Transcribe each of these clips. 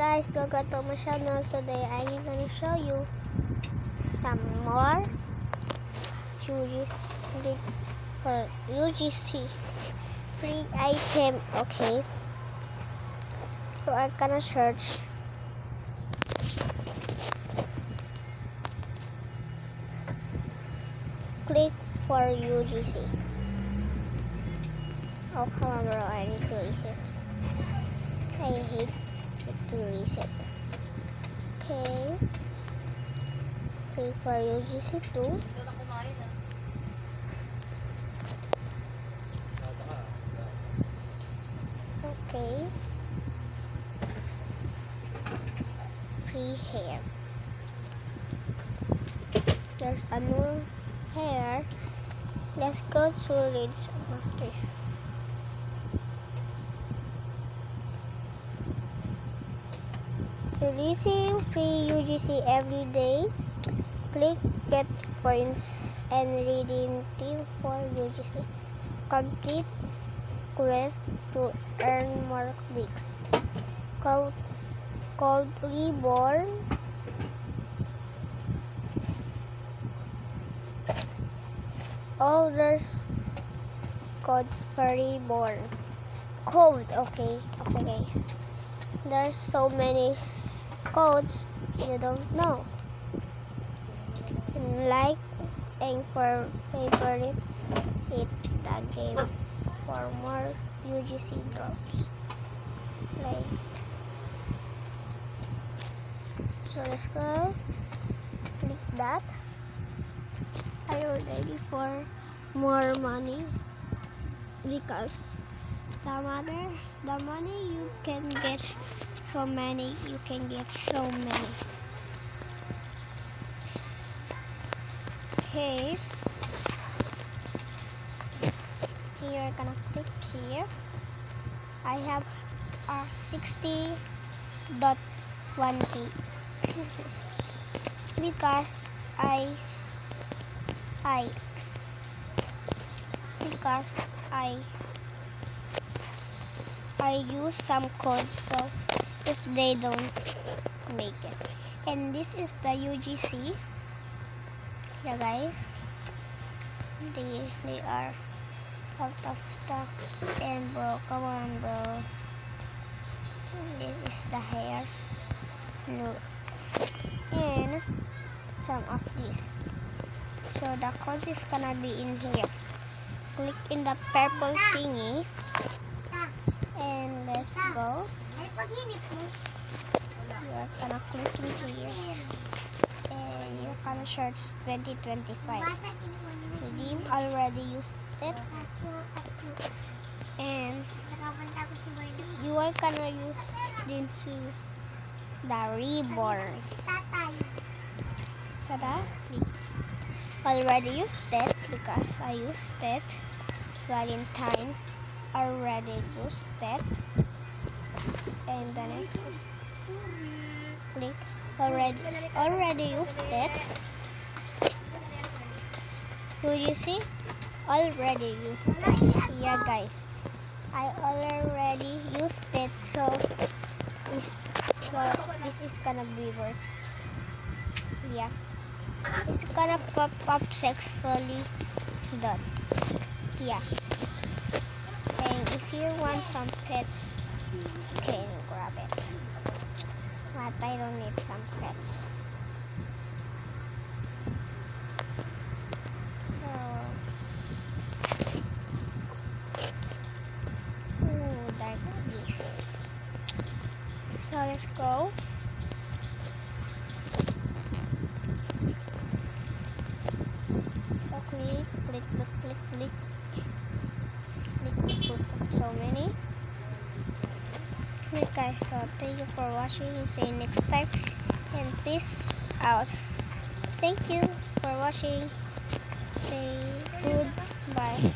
guys, welcome to my channel. Today I'm gonna show you some more UGC for UGC free item. Okay, so I'm gonna search click for UGC. Oh come on bro, I need to reset. I hate to reset. Okay, click for UGC 2. Okay, free hair. There's a new hair. Let's go to read some of this. Releasing free UGC every day. Click get points and redeem team for UGC. Complete quest to earn more clicks. Code Reborn. Oh, there's code for Reborn. Code, okay guys. There's so many codes you don't know. Like and for favorite, hit the game for more UGC drops. Like, so let's go. Click that. Are you ready for more money? Because the money you can get so many. You can get so many. Okay. You're gonna click here. I have a 60.1K because I use some codes, so if they don't make it. And this is the UGC. Yeah guys, they are out of stock. And bro, come on bro, this is the hair. No, and some of this. So the code is gonna be in here. Click in the purple thingy and let's go. You're gonna click in here and you can search 2025. Redeem already used it, and you are gonna use into the Reborn. So that already used it because I used it. Valentine already used it. And the next is click already used it. UGC already used it. Yeah guys, I already used it, so this is gonna be worth. Yeah, it's gonna pop up successfully done. Yeah, and if you want some pets, you can grab it, but I don't need some pets. So Dark. So let's go. So click. So many. Okay guys, so thank you for watching. See you next time and peace out. Thank you for watching. Stay good. Bye.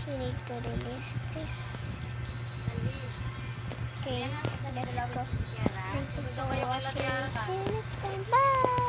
We need to release this. Okay, let's go. Thank you for watching. See you next time. Bye.